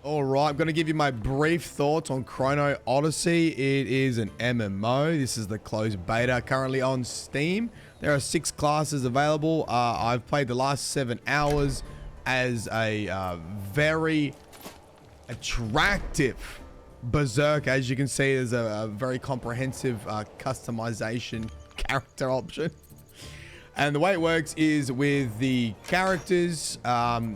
All right, I'm going to give you my brief thoughts on Chrono Odyssey. It is an MMO. This is the closed beta currently on Steam. There are 6 classes available. I've played the last 7 hours as a very attractive berserk. As you can see, there's a very comprehensive customization character option. And the way it works is with the characters,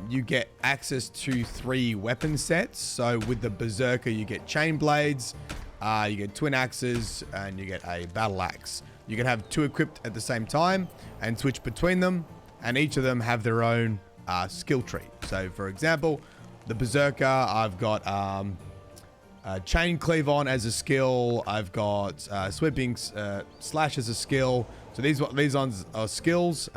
you get access to 3 weapon sets. So with the Berserker, you get chain blades, you get twin axes, and you get a battle axe. You can have 2 equipped at the same time and switch between them. And each of them have their own skill tree. So for example, the Berserker, I've got chain cleave on as a skill. I've got sweeping slash as a skill. So these ones are skills.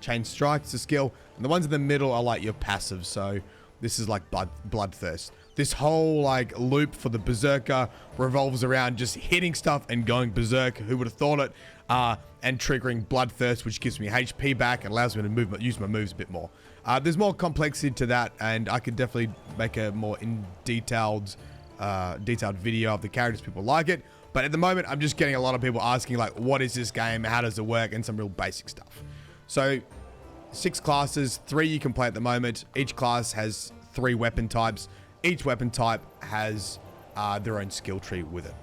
Chain strike's a skill, and the ones in the middle are like your passive. So this is like bloodthirst. This whole like loop for the Berserker revolves around just hitting stuff and going berserk. Who would have thought it? And triggering bloodthirst, which gives me HP back and allows me to use my moves a bit more. There's more complexity to that, and I could definitely make a more detailed video of the characters. People like it. But at the moment, I'm just getting a lot of people asking, like, what is this game? How does it work? And some real basic stuff. So, 6 classes, 3 you can play at the moment. Each class has 3 weapon types. Each weapon type has their own skill tree with it.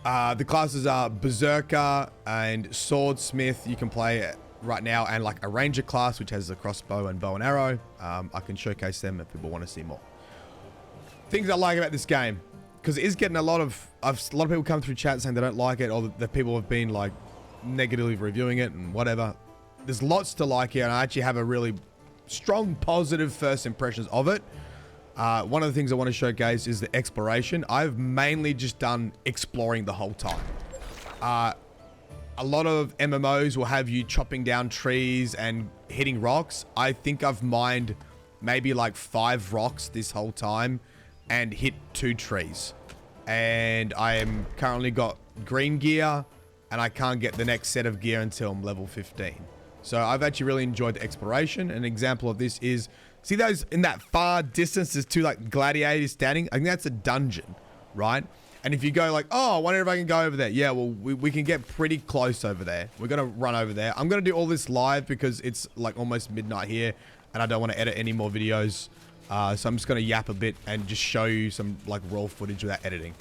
The classes are Berserker and Swordsmith. You can play right now, and like a Ranger class, which has a crossbow and bow and arrow. I can showcase them if people want to see more. Things I like about this game, because it is getting a lot of people come through chat saying they don't like it, or that people have been like negatively reviewing it and whatever. There's lots to like here, and I actually have a really strong positive first impressions of it. One of the things I want to showcase is the exploration. I've mainly just done exploring the whole time. A lot of MMOs will have you chopping down trees and hitting rocks. I think I've mined maybe like 5 rocks this whole time and hit 2 trees. And I am currently got green gear, and I can't get the next set of gear until I'm level 15. So I've actually really enjoyed the exploration. An example of this is, see those in that far distance, there's 2 like gladiators standing? I think that's a dungeon, right? And if you go like, oh, I wonder if I can go over there. Yeah, well, we can get pretty close over there. We're going to run over there. I'm going to do all this live because it's like almost midnight here, and I don't want to edit any more videos. So I'm just going to yap a bit and just show you some like raw footage without editing.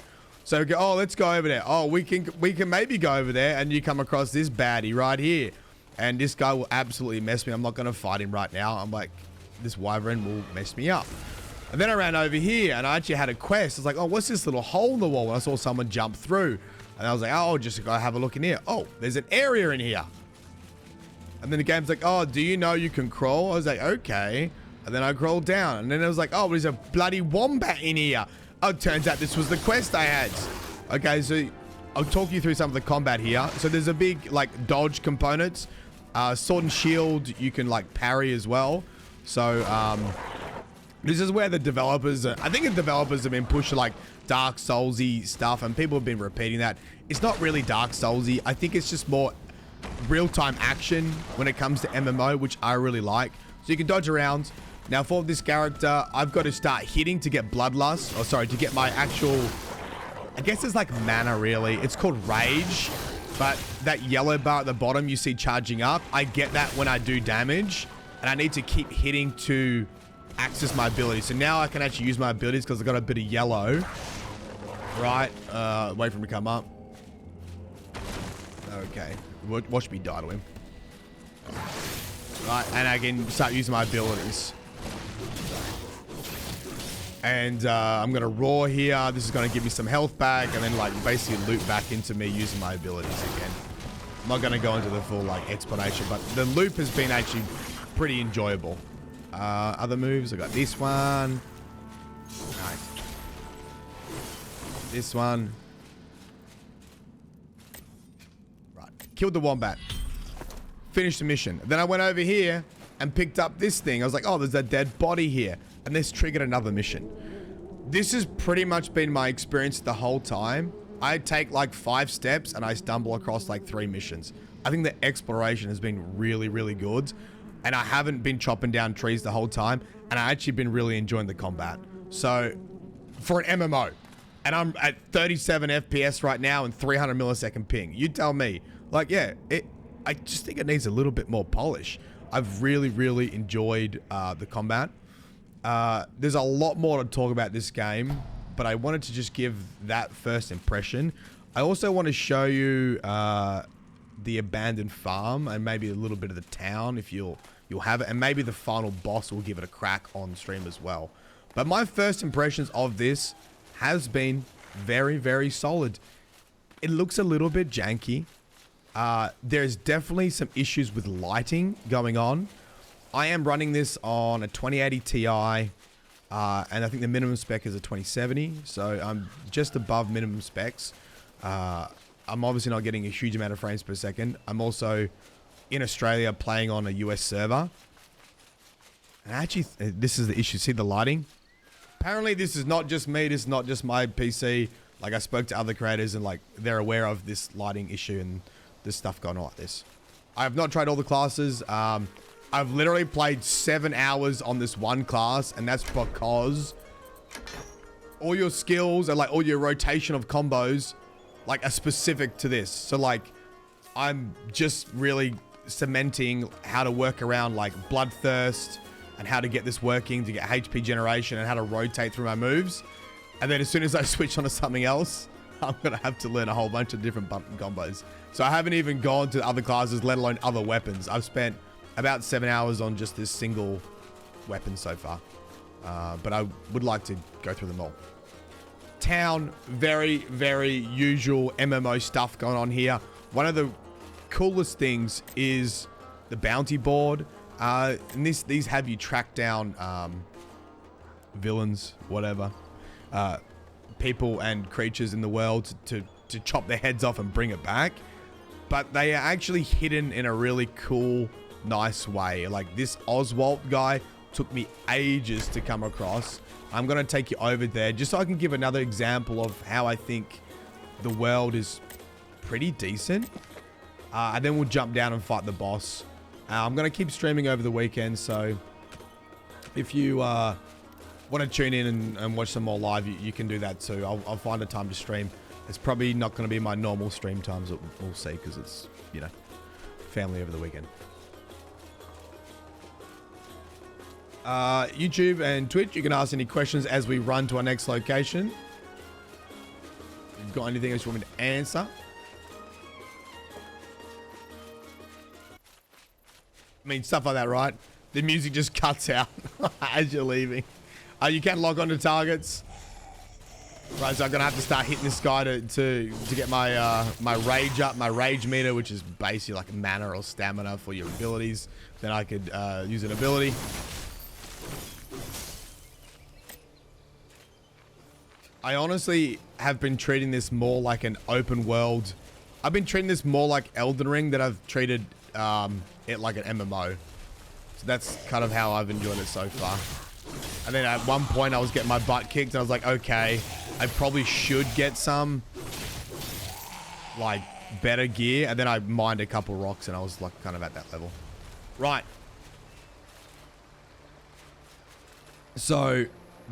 So we go, oh, let's go over there. Oh, we can maybe go over there, and you come across this baddie right here. And this guy will absolutely mess me. I'm not going to fight him right now. I'm like, this wyvern will mess me up. And then I ran over here, and I actually had a quest. I was like, oh, what's this little hole in the wall? And I saw someone jump through. And I was like, oh, just go have a look in here. Oh, there's an area in here. And then the game's like, oh, do you know you can crawl? I was like, okay. And then I crawled down. And then it was like, oh, there's a bloody wombat in here. Oh, it turns out this was the quest I had. Okay, so I'll talk you through some of the combat here. So there's a big, like, dodge components. Sword and shield, you can, like, parry as well. So, this is where the developers, I think the developers have been pushing, like, Dark Souls-y stuff, and people have been repeating that. It's not really Dark Souls-y. I think it's just more real-time action when it comes to MMO, which I really like. So you can dodge around. Now, for this character, I've got to start hitting to get bloodlust. Or, sorry, to get my actual... I guess it's like mana, really. It's called Rage. But that yellow bar at the bottom you see charging up, I get that when I do damage. And I need to keep hitting to access my abilities. So now I can actually use my abilities because I've got a bit of yellow. Right. Wait for him to come up. Okay. Watch me die to him. Right. And I can start using my abilities. And I'm going to roar here. This is going to give me some health back, and then like basically loop back into me using my abilities again. I'm not going to go into the full like explanation, but the loop has been actually pretty enjoyable. Other moves, I got this one. Nice. This one. Right. Killed the wombat. Finished the mission. Then I went over here and picked up this thing. I was like, oh, there's a dead body here. And this triggered another mission. This has pretty much been my experience the whole time. I take like 5 steps and I stumble across like 3 missions. I think the exploration has been really, really good. and I haven't been chopping down trees the whole time, and I actually been really enjoying the combat. So for an MMO, and I'm at 37 FPS right now and 300 millisecond ping, you tell me. Like, yeah, I just think it needs a little bit more polish. I've really enjoyed the combat. There's a lot more to talk about this game, but I wanted to just give that first impression. I also want to show you the abandoned farm and maybe a little bit of the town if you'll have it, and maybe the final boss will give it a crack on stream as well. But my first impressions of this has been very solid. It looks a little bit janky. There's definitely some issues with lighting going on. I am running this on a 2080 Ti, and I think the minimum spec is a 2070, so I'm just above minimum specs. I'm obviously not getting a huge amount of frames per second. I'm also in Australia playing on a US server. And actually, this is the issue. See the lighting? Apparently, this is not just me. This is not just my PC. Like, I spoke to other creators and, like, they're aware of this lighting issue and this stuff going on like this. I have not tried all the classes. I've literally played 7 hours on this one class, and that's because all your skills and, like, all your rotation of combos, like, are specific to this. So, like, I'm just really cementing how to work around, like, Bloodthirst and how to get this working to get HP generation and how to rotate through my moves. And then as soon as I switch onto something else, I'm going to have to learn a whole bunch of different button combos. So I haven't even gone to other classes, let alone other weapons. I've spent about 7 hours on just this single weapon so far. But I would like to go through them all. Town, very usual MMO stuff going on here. One of the coolest things is the bounty board. And these have you track down villains, whatever. People and creatures in the world to chop their heads off and bring it back. But they are actually hidden in a really cool, nice way. Like, this Oswald guy took me ages to come across. I'm going to take you over there just so I can give another example of how I think the world is pretty decent. And then we'll jump down and fight the boss. I'm going to keep streaming over the weekend, so if you want to tune in and watch some more live, you can do that too. I'll find a time to stream. It's probably not going to be my normal stream times, we'll see, because it's, you know, family over the weekend. YouTube and Twitch, you can ask any questions as we run to our next location. If you've got anything else you want me to answer. I mean, stuff like that, right? The music just cuts out as you're leaving. You can log on to targets. Right, so I'm gonna have to start hitting this guy to get my my rage up, my rage meter, which is basically like mana or stamina for your abilities. Then I could use an ability. I honestly have been treating this more like an open world. I've been treating this more like Elden Ring than I've treated it like an MMO. So that's kind of how I've enjoyed it so far. And then at one point I was getting my butt kicked and I was like, okay, I probably should get some like better gear. And then I mined a couple rocks and I was like kind of at that level. Right. So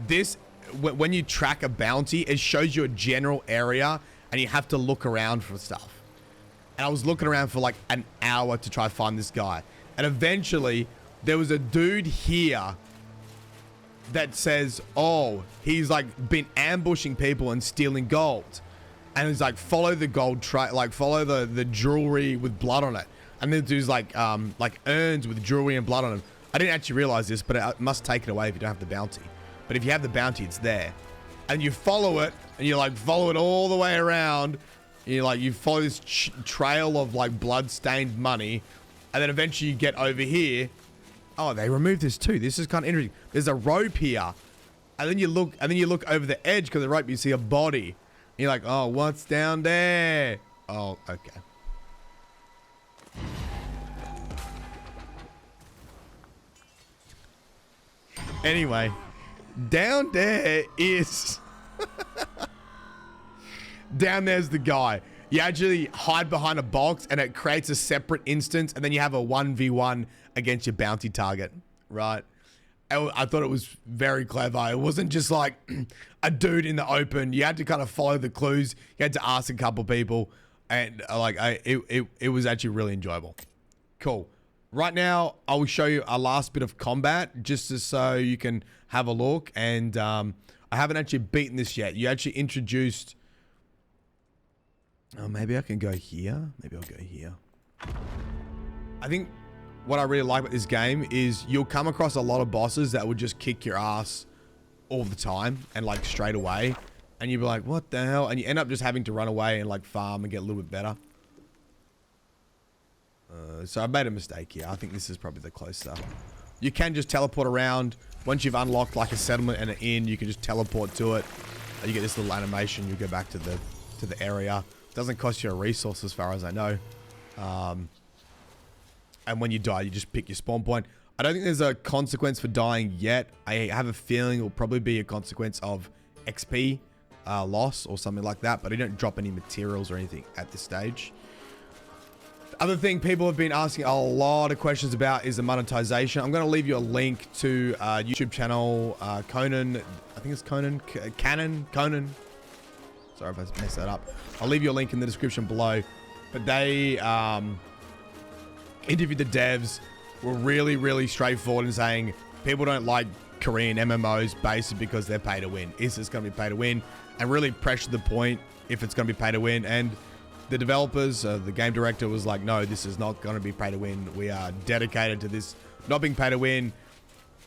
this, when you track a bounty, it shows you a general area and you have to look around for stuff. And I was looking around for like an hour to try to find this guy. And eventually there was a dude here that says, oh, he's like been ambushing people and stealing gold. And he's like, follow the gold trail, like follow the jewelry with blood on it. And then there's like urns with jewelry and blood on them. I didn't actually realize this, but it must take it away if you don't have the bounty. But if you have the bounty, it's there. And you follow it, and you like follow it all the way around. You follow this trail of like blood-stained money. And then eventually you get over here. Oh, they removed this too. This is kind of interesting. There's a rope here. And then you look over the edge because of the rope, you see a body. And you're like, oh, what's down there? Oh, okay. Anyway, down there is... down there's the guy. You actually hide behind a box and it creates a separate instance, and then you have a 1v1 against your bounty target, right? I thought it was very clever. It wasn't just like a dude in the open. You had to kind of follow the clues. You had to ask a couple people, and it was actually really enjoyable. Cool. Right now, I will show you our last bit of combat just so you can have a look. And I haven't actually beaten this yet. You actually introduced... Oh, maybe I can go here. Maybe I'll go here. I think what I really like about this game is you'll come across a lot of bosses that will just kick your ass all the time and like straight away. And you'll be like, what the hell? And you end up just having to run away and like farm and get a little bit better. So I made a mistake here. I think this is probably the closer. You can just teleport around. Once you've unlocked like a settlement and an inn, you can just teleport to it. You get this little animation. You go back to the area. It doesn't cost you a resource as far as I know. And when you die, you just pick your spawn point. I don't think there's a consequence for dying yet. I have a feeling it will probably be a consequence of XP loss or something like that. But I don't drop any materials or anything at this stage. Other thing people have been asking a lot of questions about is the monetization. I'm going to leave you a link to YouTube channel Conan. I think it's Conan. Conan. Sorry if I messed that up. I'll leave you a link in the description below. But they interviewed the devs. Were really, really straightforward in saying people don't like Korean MMOs basically because they're pay to win. Is this going to be pay to win? And really pressure the point if it's going to be pay to win. And the developers, the game director was like, no, this is not going to be pay to win. We are dedicated to this not being pay to win.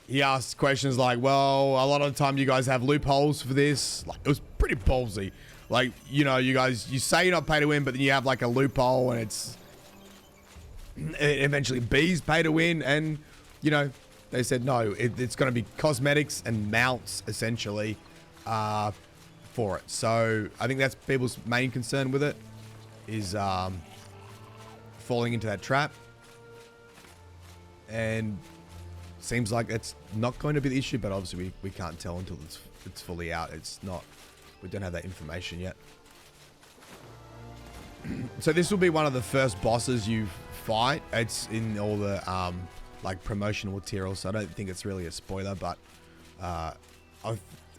He asked questions like, well, a lot of the time you guys have loopholes for this. Like, it was pretty ballsy. Like, you know, you guys, you say you're not pay to win, but then you have like a loophole and it eventually B's pay to win. And, you know, they said, no, it's going to be cosmetics and mounts essentially for it. So I think that's people's main concern with it. Is falling into that trap, and seems like it's not going to be the issue, but obviously we can't tell until it's fully out. It's not, we don't have that information yet. So this will be one of the first bosses you fight. It's in all the like promotional material, so I don't think it's really a spoiler, but I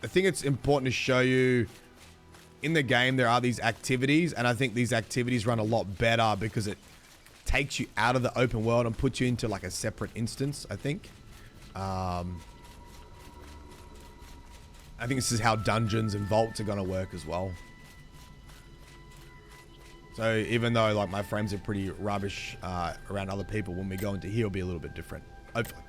think it's important to show you in the game there are these activities, and I think these activities run a lot better because it takes you out of the open world and puts you into like a separate instance, I think. I think this is how dungeons and vaults are going to work as well. So even though like my frames are pretty rubbish around other people, when we go into here it'll be a little bit different, hopefully.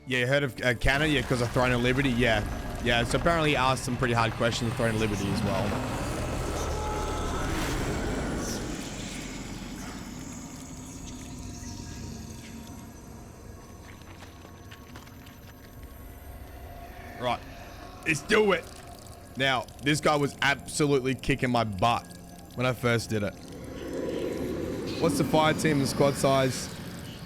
Yeah, you heard of Canada? Yeah, because of Throne of Liberty? Yeah. Yeah, so apparently he asked some pretty hard questions of Throne of Liberty as well. Right. Let's do it. Now, this guy was absolutely kicking my butt when I first did it. What's the fire team and squad size?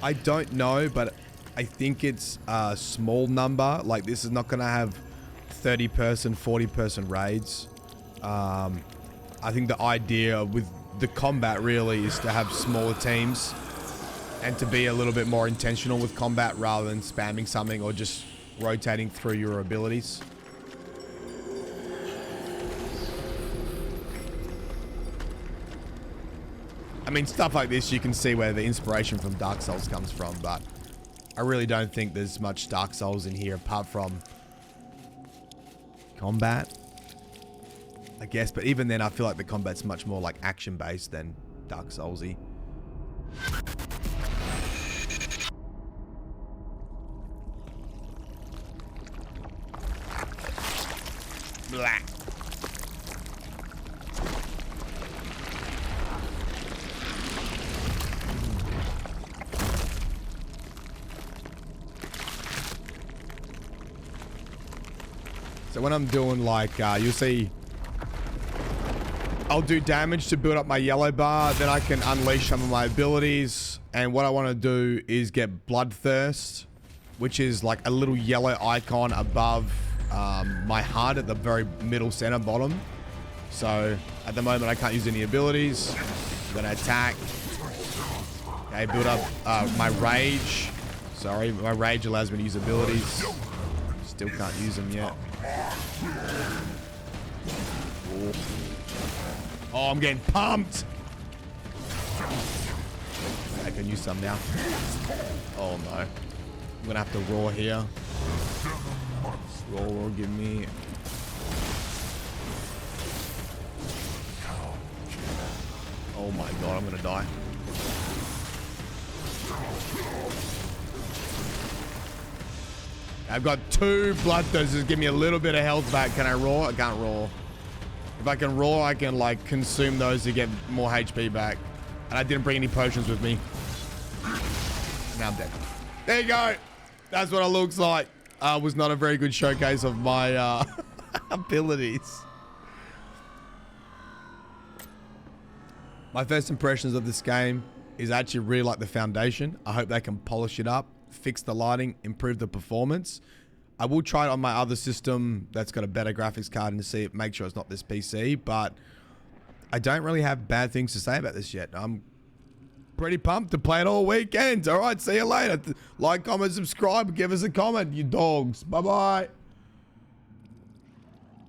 I don't know, but I think it's a small number. Like, this is not going to have 30-person, 40-person raids. I think the idea with the combat really is to have smaller teams and to be a little bit more intentional with combat rather than spamming something or just rotating through your abilities. I mean, stuff like this, you can see where the inspiration from Dark Souls comes from, but I really don't think there's much Dark Souls in here apart from combat, I guess. But even then, I feel like the combat's much more like action-based than Dark Souls-y. Blah. So when I'm doing like, you'll see, I'll do damage to build up my yellow bar, then I can unleash some of my abilities. And what I want to do is get Bloodthirst, which is like a little yellow icon above my HUD at the very middle center bottom. So at the moment I can't use any abilities. I'm gonna attack. Okay, build up my rage. Sorry, my rage allows me to use abilities. Still can't use them yet. Ooh. Oh, I'm getting pumped. I can use some now. Oh no. I'm gonna have to roar here. Roar, give me. Oh my god, I'm gonna die. I've got 2 bloodthirsts. Give me a little bit of health back. Can I roar? I can't roar. If I can roar, I can like consume those to get more HP back. And I didn't bring any potions with me. Now I'm dead. There you go. That's what it looks like. Was not a very good showcase of my abilities. My first impressions of this game is I actually really like the foundation. I hope they can polish it up, fix the lighting, improve the performance. I will try it on my other system that's got a better graphics card and see it, make sure it's not this PC, but I don't really have bad things to say about this yet. I'm pretty pumped to play it all weekend. All right, see you later. Like, comment, subscribe, give us a comment, you dogs. Bye-bye.